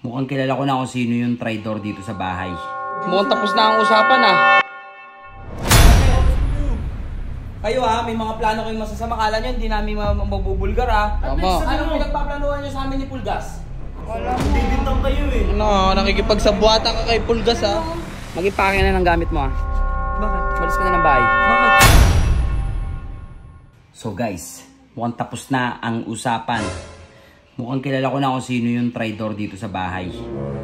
Mukhang kilala ko na kung sino yung traitor dito sa bahay. Mukhang tapos na ang usapan ah. Kayo ha, may mga plano kayong masasama. Kala nyo, hindi namin magbubulgar ha. Tama. Anong pinagpaplanuhan nyo sa amin ni Pulgas? Wala mo. Bibintang kayo eh. Ano, nakikipagsabuatan ka kay Pulgas ha. Mag-ipake na ng gamit mo ha. Bakit? Balis ka na ng bahay. Bakit? So guys, mukhang tapos na ang usapan. Mukhang kilala ko na kung sino yung traitor dito sa bahay.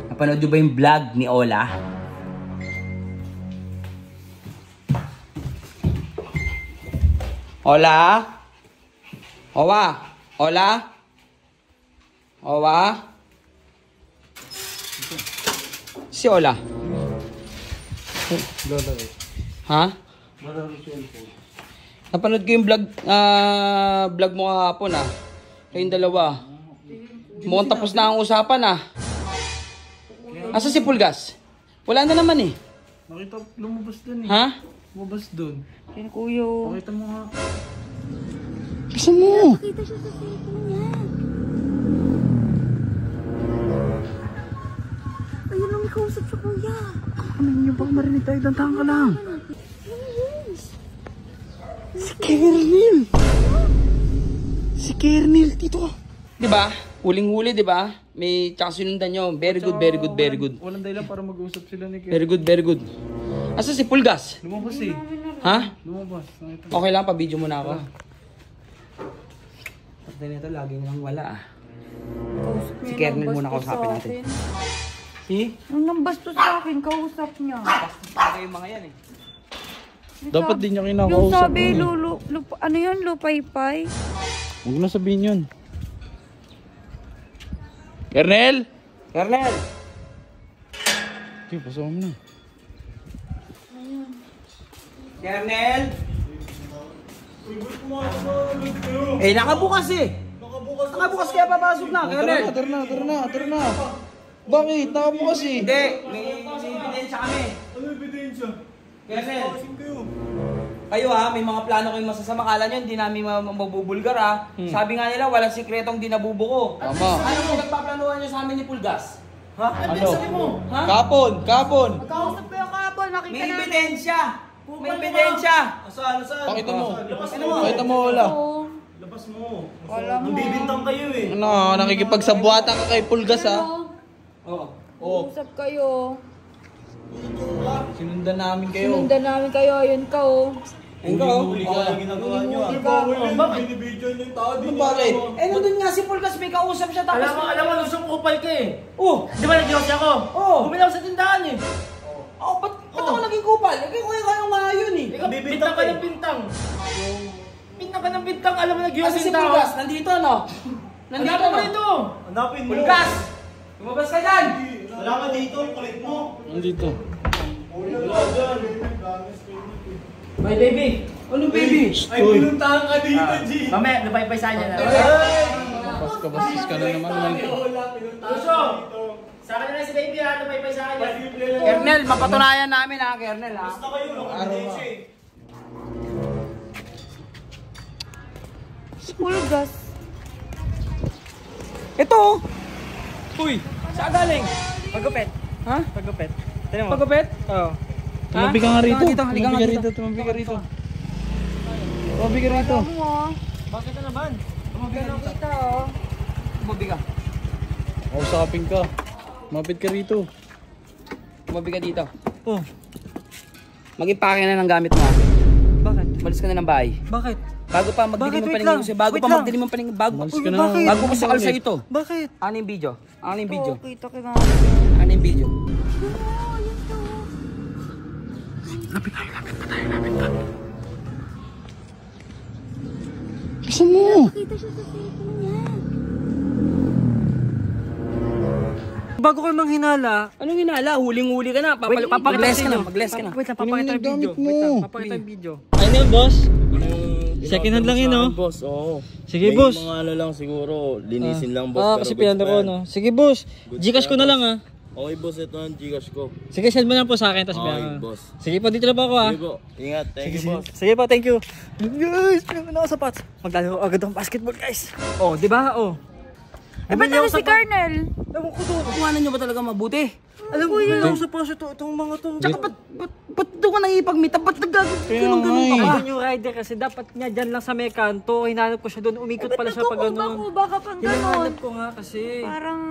Napanood nyo ba yung vlog ni Ola? Ola? Owa? Ola? Owa? Si Ola? Ha? Napanood ko yung vlog mo kahapon ah. Kayong dalawa. Mukhang tapos na ang usapan ah. Asa si Pulgas? Wala na naman eh. Nakita lumabas dun eh. Ha? Lumabas dun. Yan kuyo. Pakita mo nga. Gusto mo? Nakita siya sa cellphone niya. Ayun lang, may kausap siya kuya. Ano yun? Baka marinig tayo. Dantahan ka lang. Si Kernel! Si Kernel, dito ka. Diba? Huling-huli, diba? May tsaka sinundan nyo. Very good, very good, very good. Walang dahilan para mag-uusap sila ni Kern. Very good, very good. Asa si Pulgas? Lumabas eh. Ha? Lumabas. Nakita. Okay lang, pa-video muna ako. Pagdating nito, lagi nilang wala ah. Si Kernel muna kausapin natin. Si? Nung nambastos sa akin, kausap niya. Bagay yung mga yan eh. Dapat din niya Yung kinakausap. sabi, ano yun, lupay-pay? Huwag na sabihin yun. Kernel! Kernel! Okay, pasok mo na. Kernel! Eh, nakabukas eh! Nakabukas kaya papasok na, Kernel! Tara na. Bakit? Nakabukas eh. Hindi, may ebidensya kami. Ano ebidensya? Kernel! Kayo ha, may mga plano kayong masasama. Kala nyo, hindi namin magbubulgar ha. Sabi nga nila, walang sikretong di nabubuko. Tama. Anong pinagpaplanuhan nyo sa amin ni Pulgas? Ha? Ano? Ha? Kapon! Kausap ko yung kahapon, nakita May namin. ebidensya! May ebidensya! Saan? Pakita mo, Ola. Oo. Labas mo. Wala mo. Bibintang kayo eh. Ano, nakikipagsabuatan ka kay Pulgas ha. Oo. Kausap kayo. Sinundan namin kayo. Sinundan namin kayo, ayun ka oh. Ayun ka oh. Huli ka. Ginagawa nyo ah. Bakit? Bakit? Eh, nandun nga si Pulgas, may kausap siya tapos... Alam mo, gusto mo kupal ka eh. Oh! Di ba nag-iwas ako? Oo. Bumili ako sa tindahan eh. Oh, ba't ako naging kupal? Eh, kuya kayo nga yun eh. Ikaw, bintang ka ng bintang. Bintang ka ng bintang, alam mo nag-iwas Kasi si tindahan. Pulgas, nandito no? Nandito Hanapin mo no? rito. Hanapin mo. Pulgas! Lumabas ka dyan! Wala ka dito, kulit mo. Nandito. My baby. Anong baby? Ay, pinuntahan ka dito, G. Mamaya, napaypay sa niya na. Basis ka na naman. Gusto. Sa akin na lang si baby ha, napaypay sa kanya. Kernel, mapatunayan namin ha, Kernel ha. Basta kayo, nakabidensya eh. Pulgas. Ito oh. Uy, saan galing? Pagupit. Ha? Pagupit. Pagupit? Oo. Tumabi ka nga rito. Halika nga dito. Tumabi ka rito. Tumabi ka rito. Ano mo? Bakit na naman? Kita oh. Tumabi ka. Kausapin ka. Mapit ka rito. Tumabi ka dito. Oh. Mag-ipake na ng gamit mo ha. Bakit? Balis ka na ng bahay. Bakit? Bago pa magdilim ang paningin sa'yo. Bago pa magdilim ang paningin. Bago Umalis ka na. bago mo sakal sa ito. Bakit? Ano yung video? Ano yung video? Oo, kita ka nga. Ano yung video? Lapit pa tayo. Gusto mo? Nakita siya sa cellphone niya. Bago kayo manghinala, Anong hinala? Huling-huli ka na. Mag-less ka na. Mag-less ka na. wait lang, papakita yung video. mo? Wait lang, papakita yung video. Ayun yun, boss. Second hand lang yun, no? Boss, oo. Sige, May boss. mga ano lang siguro, linisin lang boss. Ah, pero kasi goods pinanda pa ko, yan. no? Sige, boss. Gcash ko na lang, ah. Okay boss, ito ang Gcash ko. Sige, send mo na po sa akin, tapos Okay, bilang. boss. Sige po, dito na po ako, ah. Sige po, ingat. Thank you boss. Sige po, thank you. Guys, pinag na ako sa pats. Maglalaro agad ng basketball, guys. Oh, di ba? Oh. Eh, ba't ano si Colonel? Ewan ko doon. Kuhanan nyo ba talaga mabuti? Alam mo, yun sa paso itong mga to. Tsaka ba't doon ka nangipagmita? Ba't nagagawin ganun ka pa? Doon yung rider kasi dapat niya dyan lang sa may kanto. Hinanap ko siya doon. Umikot pala siya pag ganun. Kuba ka pang ganon. Hinahanap ko nga kasi. Parang,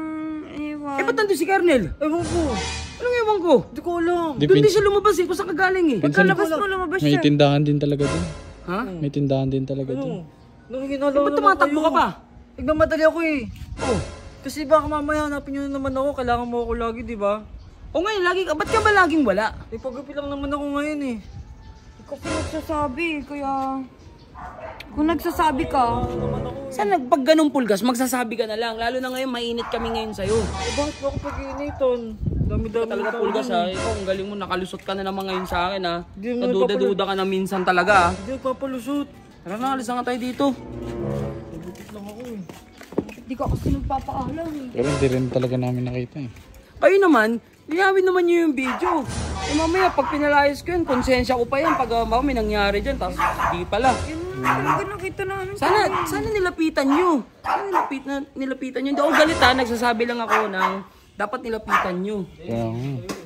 ewan. Eh, ba't nandun si Colonel? Ewan ko. Anong ewan ko? Hindi ko alam. Doon din siya lumabas eh, kung saan ka galing eh. Pagkalabas mo, lumabas May siya. tindahan din talaga dun. Ha? May tindahan din talaga dun. Nung hinalaw Ba't tumatakbo ka pa? Nagmamadali ako eh. Oh. Kasi baka mamaya hanapin nyo na naman ako. Kailangan mo ako lagi, di ba? O ngayon, ba't ka ba laging wala? Eh, pagabi lang naman ako ngayon eh. Kasi nagsasabi, kaya... Kung nagsasabi ka, Sana pag ganun pulgas, magsasabi ka na lang. Lalo na ngayon, mainit kami ngayon sa'yo. Eh, bakit ba ako pag-iiniton? Dami-dami Talaga tao pulgas dun ha. eh. Ikaw, ang galing mo, nakalusot ka na naman ngayon sa akin ha. Di mo Naduda-duda ka na minsan talaga ha. Hindi nagpapalusot. Tara na, alis na nga tayo dito. Nagutot lang ako eh. di ka kasi nagpapaalam eh. Pero hindi rin talaga namin nakita eh. Kayo naman, linawin naman nyo yung video. Eh mamaya, pag pinalayas ko yun, konsensya ko pa yan. Pag may nangyari dyan, tapos di pala. Yun talaga nakita namin. Sana nilapitan nyo. Sana nilapitan nyo. Hindi ako galit ha, nagsasabi lang ako ng dapat nilapitan nyo. Kaya nga.